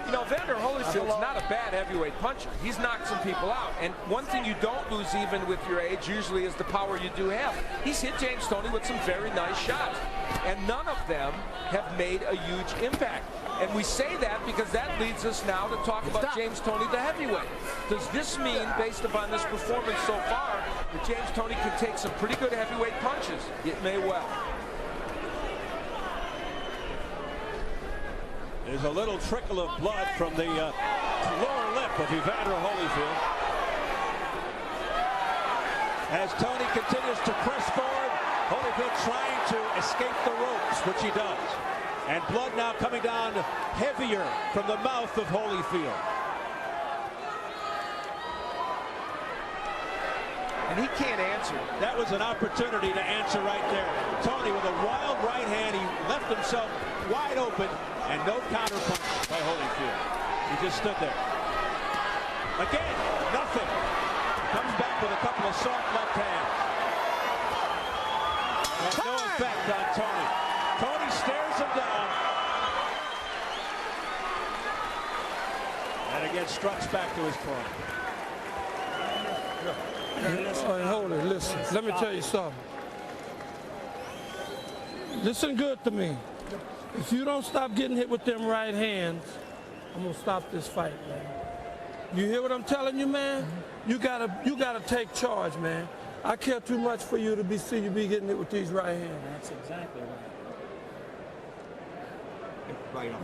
You know, Evander Holyfield's not a bad heavyweight puncher. He's knocked some people out. And one thing you don't lose even with your age usually is the power you do have. He's hit James Toney with some very nice shots. And none of them have made a huge impact. And we say that because that leads us now to talk about James Toney, the heavyweight. Does this mean, based upon this performance so far, that James Toney can take some pretty good heavyweight punches? It may well. There's a little trickle of blood from the lower lip of Evander Holyfield. As Toney continues to press forward, Holyfield trying to escape the ropes, which he does. And blood now coming down heavier from the mouth of Holyfield. And he can't answer. That was an opportunity to answer right there. Toney with a wild right hand. He left himself wide open, and no counter punch by Holyfield. He just stood there. Again, nothing. Comes back with a couple of soft left hands. And no effect on Toney. Toney stares him down. And again struts back to his corner. Hey, hold it, listen. Let me tell you something. Listen good to me. If you don't stop getting hit with them right hands, I'm gonna stop this fight, man. You hear what I'm telling you, man? You gotta take charge, man. I care too much for you to see you be getting hit with these right hands. That's exactly right. Right on.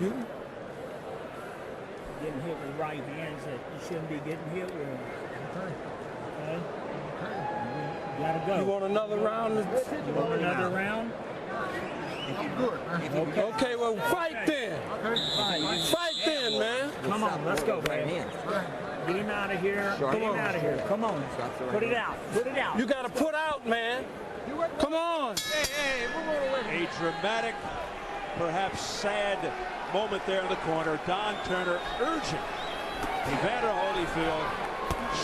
Getting hit with right hands that you shouldn't be getting hit with. Okay? You gotta go. You want another round? You want another round? Okay, well, fight then. Fight then, man. Come on, let's go, man. Get him out of here. Get him out of here. Come on. Put it out. Put it out. You got to put out, man. Come on. A dramatic, perhaps sad moment there in the corner. Don Turner urging Evander Holyfield,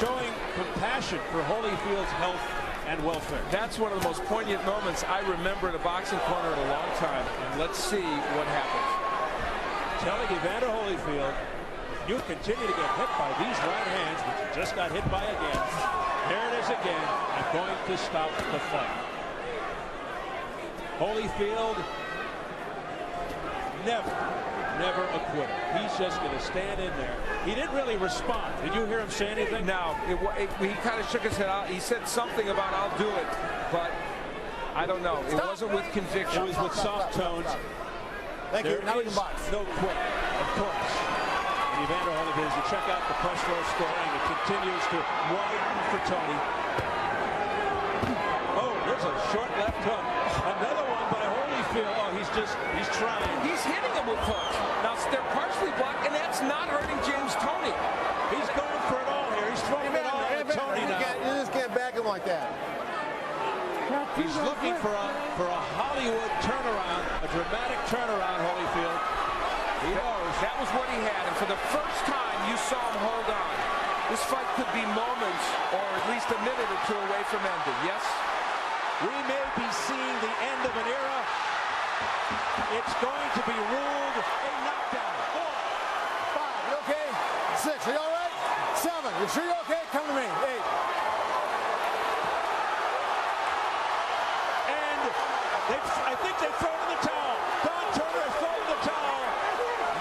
showing compassion for Holyfield's health and welfare. That's one of the most poignant moments I remember in a boxing corner in a long time. And let's see what happens. Telling Evander Holyfield, if you continue to get hit by these right hands, which you just got hit by again, there it is again, I'm going to stop the fight. Holyfield, never a quitter. He's just going to stand in there. He didn't really respond. Did you hear him say anything? No, he kind of shook his head out. He said something about "I'll do it," but I don't know. It wasn't with conviction. It was with soft tones. Thank you. Now we can box. No quit, of course. And Evander Holyfield, as you check out the press row scoring, it continues to widen for Toney. Oh, there's a short left hook. Another one by Holyfield. Oh, he's trying. He's hitting him with hooks. Now, they're partially blocked, and that's not hurting James Toney. He's going for it all here. He's throwing it all at Toney now. You just can't back him like that. He's looking for a Hollywood turnaround, a dramatic turnaround, Holyfield. He knows. That was what he had, and for the first time, you saw him hold on. This fight could be moments, or at least a minute or two away from ending, yes? We may be seeing the end of an era. It's going to be ruled a knockdown. 4, 5, you okay? 6, are you all right? 7, you sure you're okay? Come to me. 8. I think they've thrown in the towel. Don Turner has thrown in the towel.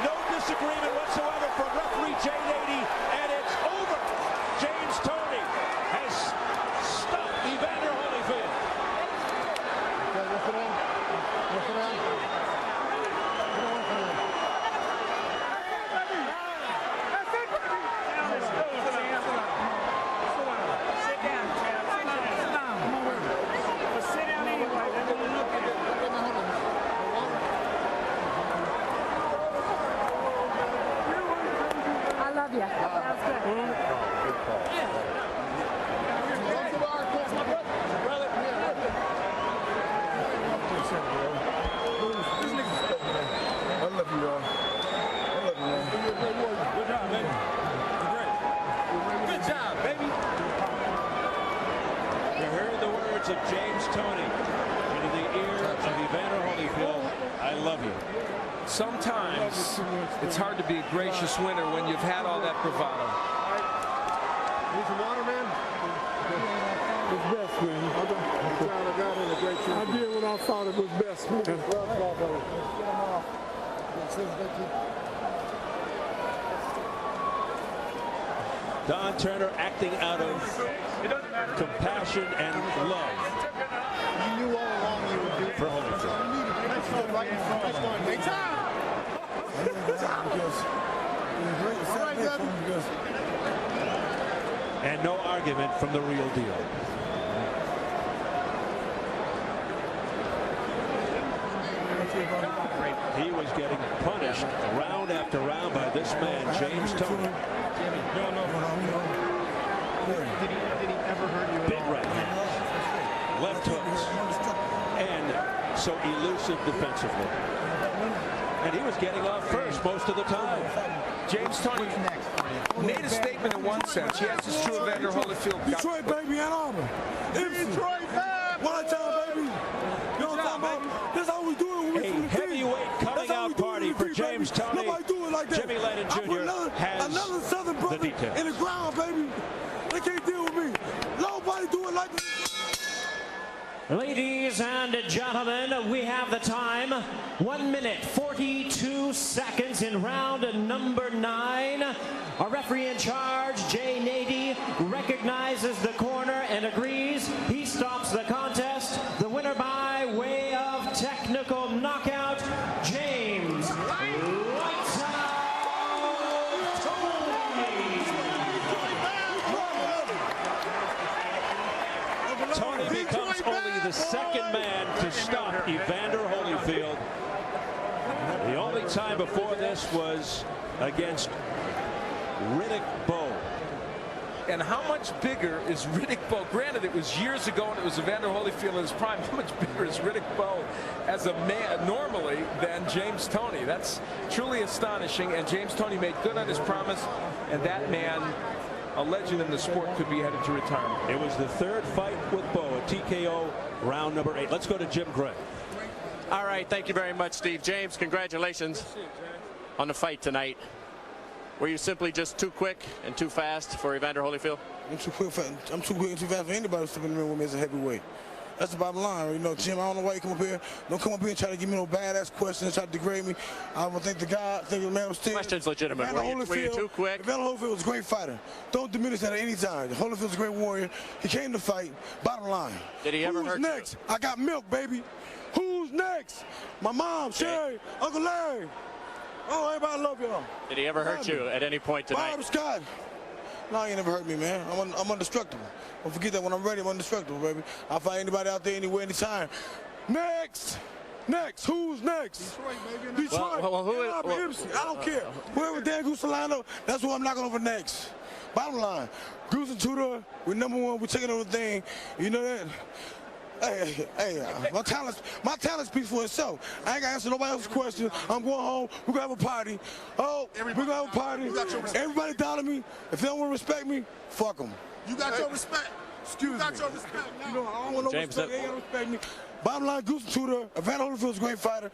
No disagreement whatsoever from referee Jay Nady, and it's over. James Toney has stopped Evander Holyfield. Okay, lift it in. Lift it in. words of James Toney into the ear of Evander Holyfield. I love you. Sometimes it's hard to be a gracious winner when you've had all that bravado. Need some water, man? It's best, man. I did what I thought it was best, man. Don Turner acting out of compassion and love. You knew all along you would do for Holyfield. Right in front. Take time. And no argument from the real deal. He was getting punished round after round by this man, James Toney. Did he ever hurt you? Big right hands, left hooks, and so elusive defensively. And he was getting off first most of the time. James Toney made a statement in one sense. Yes, it's true. Evander Holyfield. Detroit, baby, Ann Arbor. Detroit, one time, baby. You know what I'm talking about? That's how we do it. A heavyweight coming out party for James Toney. Nobody do it like that. Jimmy Lennon Jr. has another Southern brother the details. in the ground, baby. They can't deal with me. Nobody do it like that. Ladies and gentlemen, we have the time. 1 minute, 42 seconds in round number 9. Our referee in charge, Jay Nady, recognizes the corner and agrees. He stops the contest. The winner by way of technical knockout, James Lights Out Toney becomes only the second man to stop Evander Holyfield. The only time before this was against Riddick Bowe. And how much bigger is Riddick Bowe? Granted, it was years ago and it was Evander Holyfield in his prime. How much bigger is Riddick Bowe as a man normally than James Toney? That's truly astonishing. And James Toney made good on his promise. And that man, a legend in the sport, could be headed to retirement. It was the third fight with Bowe, a TKO round number 8. Let's go to Jim Gray. All right, thank you very much, Steve. James, congratulations on the fight tonight. Were you simply just too quick and too fast for Evander Holyfield? I'm too quick and too fast for anybody to step in the ring with me as a heavyweight. That's the bottom line. You know, Jim, I don't know why you come up here. Don't come up here and try to give me no badass questions, try to degrade me. I don't think the man was still. Question's legitimate. Were you too quick? Evander Holyfield was a great fighter. Don't diminish that at any time. Holyfield's a great warrior. He came to fight. Bottom line. Did he ever hurt you? Who's next? I got milk, baby. Who's next? My mom, Sherry, Uncle Larry. Oh, everybody love y'all. Did he ever hurt you at any point tonight? Bob Scott. No, he never hurt me, man. I'm indestructible. Don't forget that when I'm ready, I'm indestructible, baby. I'll fight anybody out there, anywhere, anytime. Next. Who's next? Detroit. I don't care. Whoever Dan Gussolano, that's who I'm knocking over next. Bottom line, Goose and Tudor, we're number 1. We're taking over the thing. You know that? Hey, my talent speaks for itself. I ain't got to answer nobody else's question. I'm going home. We're going to have a party. Oh, we're going to have a party. Everybody down to me. If they don't want to respect me, fuck them. You got your respect. Excuse me. You got your respect now. You know, I don't want no respect. They ain't going to respect me. Bottom line, Goose and Tudor, Evander Holyfield's a great fighter.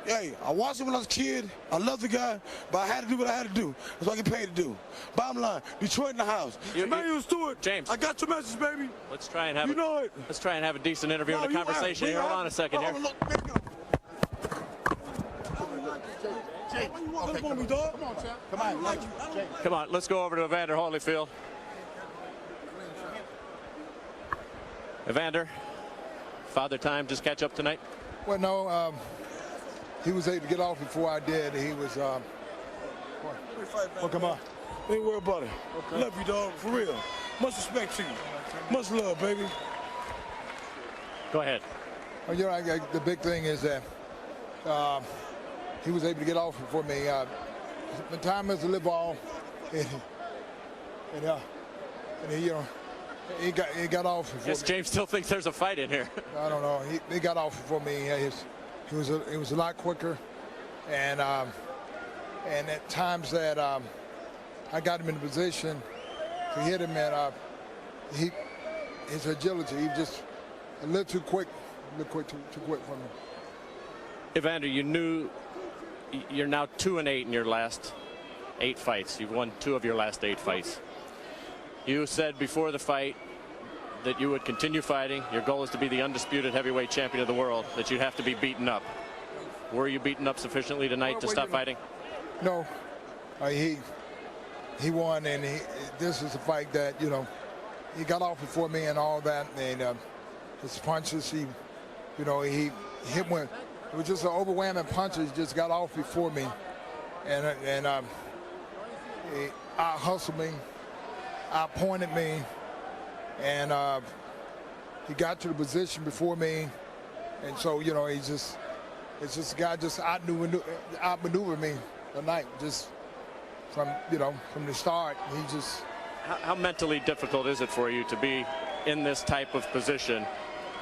Hey, I watched him when I was a kid. I love the guy, but I had to do what I had to do. That's what I get paid to do. Bottom line, Detroit in the house. Emmanuel Stewart, James, I got your message, baby. Let's try and have Let's try and have a decent interview and a conversation here. Hold on a second here. Come on, let's go over to Evander Holyfield. Evander, Father Time just catch up tonight? Well, no, he was able to get off before I did. He was, well, come on. Ain't worry about it. Okay. Love you, dog, for real. Much respect to you. Much love, baby. Go ahead. Well, you know, the big thing is that he was able to get off before me. The time is to live all, and he, you know, he got off before Yes, me. James still thinks there's a fight in here. I don't know. He got off before me. He was a lot quicker, and at times that I got him in a position to hit him, and his agility, a little too quick, too quick for me. Evander, you knew you're now 2-8 in your last 8 fights. You've won 2 of your last 8 fights. You said before the fight that you would continue fighting. Your goal is to be the undisputed heavyweight champion of the world, that you'd have to be beaten up. Were you beaten up sufficiently tonight to stop fighting? No. He won, and this is a fight that, you know, he got off before me and all that, and his punches, he hit one. It was just an overwhelming punches. He just got off before me, and he out-hustled me, out-pointed me, and he got to the position before me, and so, you know, it's just a guy just outmaneuvered me tonight, just from the start. He just. How mentally difficult is it for you to be in this type of position,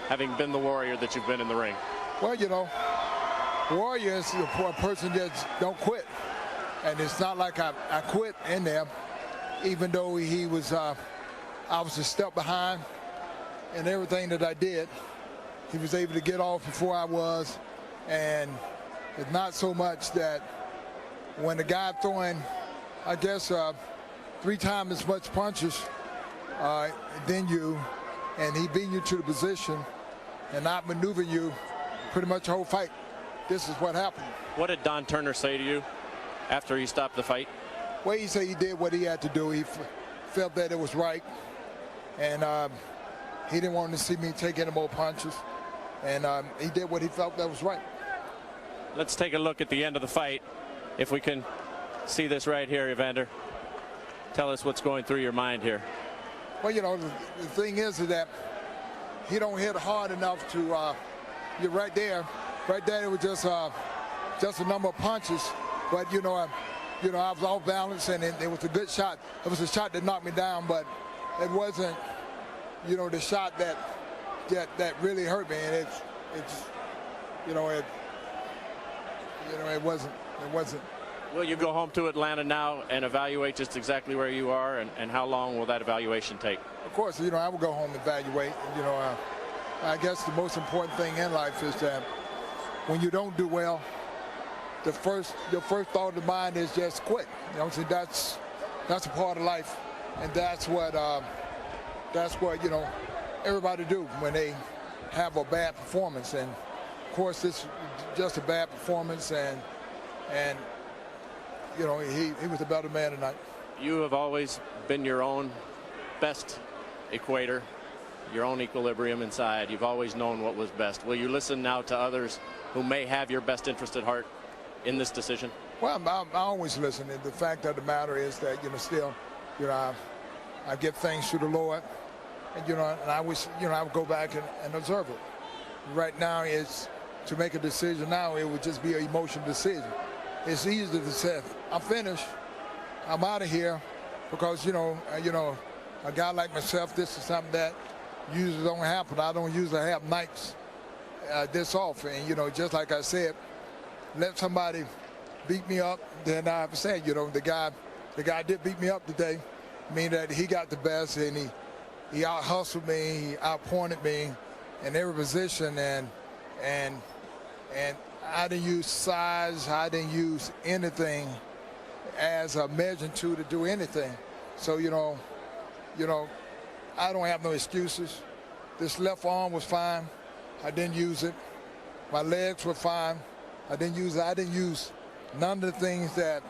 having been the warrior that you've been in the ring? Well, you know, warrior is a person that don't quit, and it's not like I quit in there, even though he was. I was a step behind in everything that I did. He was able to get off before I was, and it's not so much that when the guy throwing, I guess, 3 times as much punches than you, and he beat you to the position and outmaneuver you pretty much the whole fight. This is what happened. What did Don Turner say to you after he stopped the fight? Well, he said he did what he had to do. He felt that it was right, and he didn't want to see me take any more punches, and he did what he felt that was right. Let's take a look at the end of the fight, if we can see this right here, Evander. Tell us what's going through your mind here. Well, you know, the thing is that he don't hit hard enough to. You're right there. Right there, it was just a number of punches, but I was off balance, and it was a good shot. It was a shot that knocked me down, but it wasn't, the shot that really hurt me, and it wasn't. Will you go home to Atlanta now and evaluate just exactly where you are, and how long will that evaluation take? Of course, I will go home and evaluate. I guess the most important thing in life is that when you don't do well, your first thought of the mind is just quit. That's a part of life, and that's what everybody do when they have a bad performance. And of course, this is just a bad performance, and he was a better man tonight. You have always been your own best equator, your own equilibrium inside. You've always known what was best. Will you listen now to others who may have your best interest at heart in this decision? Well, I always listen. The fact of the matter is that, still, I give thanks to the Lord, and, and I wish, I would go back and observe it. Right now, it's to make a decision now, it would just be an emotional decision. It's easy to say, I'm finished, I'm out of here, because, a guy like myself, this is something that usually don't happen. I don't usually have nights this often. And, just like I said, let somebody beat me up, then I have to say, the guy did beat me up today, meaning that he got the best, and he out-hustled me, he out-pointed me in every position, and I didn't use size, I didn't use anything as a measuring tool to do anything. So, I don't have no excuses. This left arm was fine. I didn't use it. My legs were fine. I didn't use it. I didn't use none of the things that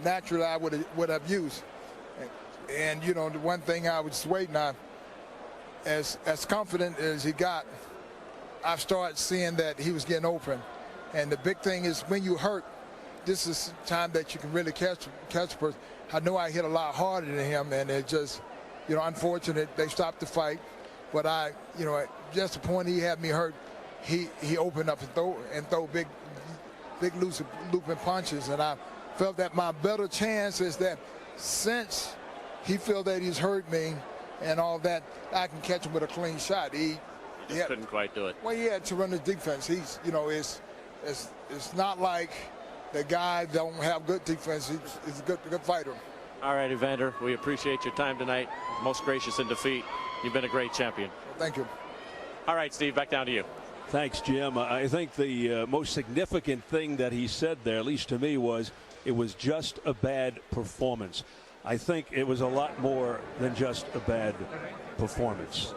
naturally I would have used. And the one thing I was waiting on, as confident as he got, I started seeing that he was getting open. And the big thing is when you hurt, this is time that you can really catch a person. I know I hit a lot harder than him, and it just, unfortunate they stopped the fight. But just the point he had me hurt, he opened up and throw big looping punches, and I felt that my better chance is that since he feel that he's hurt me and all that, I can catch him with a clean shot. He couldn't quite do it. Well, he had tremendous defense. He's, it's not like the guy don't have good defense. He's a good fighter. All right, Evander, we appreciate your time tonight. Most gracious in defeat. You've been a great champion. Thank you. All right, Steve, back down to you. Thanks, Jim. I think the most significant thing that he said there, at least to me, was it was just a bad performance. I think it was a lot more than just a bad performance.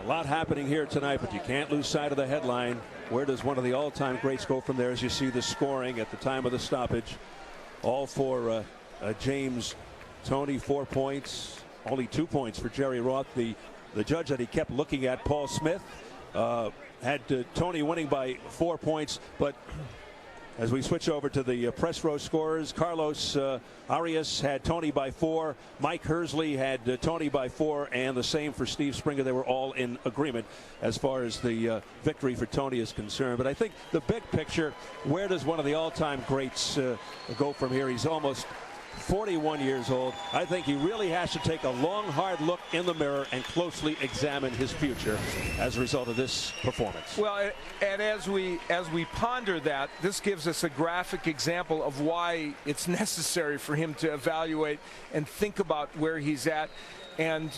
A lot happening here tonight, but you can't lose sight of the headline. Where does one of the all-time greats go from there? As you see the scoring at the time of the stoppage, all for James Toney, 4 points, only 2 points for Jerry Roth. The judge that he kept looking at, Paul Smith, had Toney winning by 4 points, but as we switch over to the press row scorers, Carlos Arias had Toney by 4. Mike Hersley had Toney by 4, and the same for Steve Springer. They were all in agreement as far as the victory for Toney is concerned. But I think the big picture, where does one of the all-time greats go from here? He's almost 41 years old. I think he really has to take a long, hard look in the mirror and closely examine his future as a result of this performance. Well, and as we ponder that, this gives us a graphic example of why it's necessary for him to evaluate and think about where he's at. And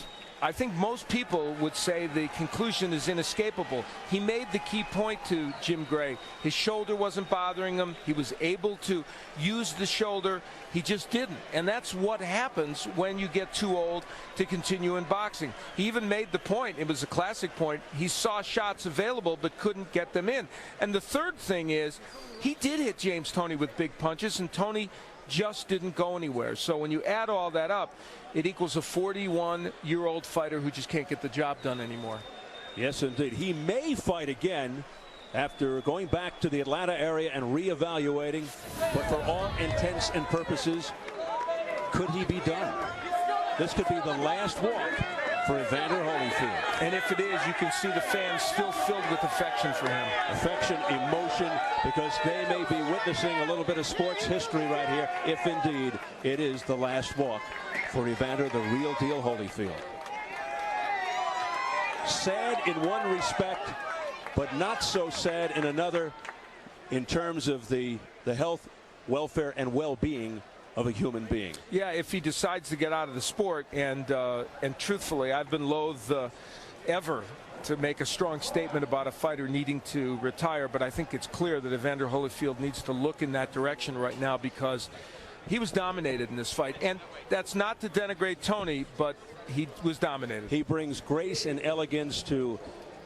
I think most people would say the conclusion is inescapable. He made the key point to Jim Gray. His shoulder wasn't bothering him. He was able to use the shoulder. He just didn't. And that's what happens when you get too old to continue in boxing. He even made the point, it was a classic point, he saw shots available but couldn't get them in. And the third thing is, he did hit James Toney with big punches, and Toney just didn't go anywhere. So when you add all that up, it equals a 41-year-old fighter who just can't get the job done anymore. Yes, indeed. He may fight again after going back to the Atlanta area and reevaluating, but for all intents and purposes, could he be done? This could be the last walk for Evander Holyfield. And if it is, you can see the fans still filled with affection for him. Affection, emotion, because they may be witnessing a little bit of sports history right here, if indeed it is the last walk for Evander, the real deal Holyfield. Sad in one respect, but not so sad in another, in terms of the health, welfare, and well-being of a human being. Yeah, if he decides to get out of the sport, and truthfully, I've been loath ever to make a strong statement about a fighter needing to retire, but I think it's clear that Evander Holyfield needs to look in that direction right now, because he was dominated in this fight. And that's not to denigrate Toney, but he was dominated. He brings grace and elegance to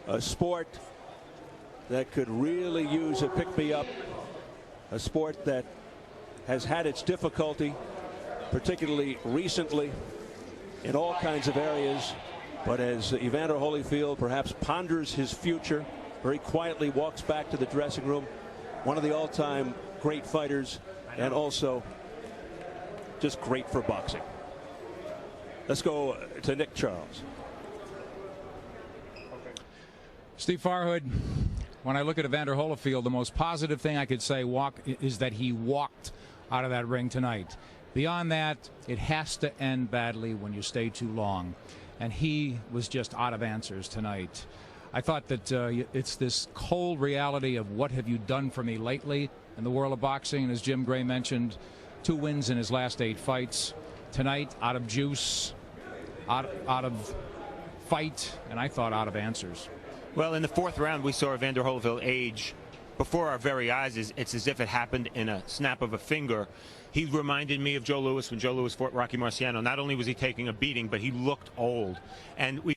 a sport that could really use a pick-me-up, a sport that has had its difficulty, particularly recently, in all kinds of areas. But as Evander Holyfield perhaps ponders his future, very quietly walks back to the dressing room, one of the all-time great fighters, and also just great for boxing. Let's go to Nick Charles. Steve Farhood, when I look at Evander Holyfield, the most positive thing I could say is that he walked out of that ring tonight. Beyond that, it has to end badly when you stay too long. And he was just out of answers tonight. I thought that it's this cold reality of what have you done for me lately in the world of boxing. And as Jim Gray mentioned, 2 wins in his last 8 fights. Tonight, out of juice, out of fight, and I thought out of answers. Well, in the 4th round, we saw Evander Holyfield age before our very eyes. It's as if it happened in a snap of a finger. He reminded me of Joe Louis when Joe Louis fought Rocky Marciano. Not only was he taking a beating, but he looked old. And we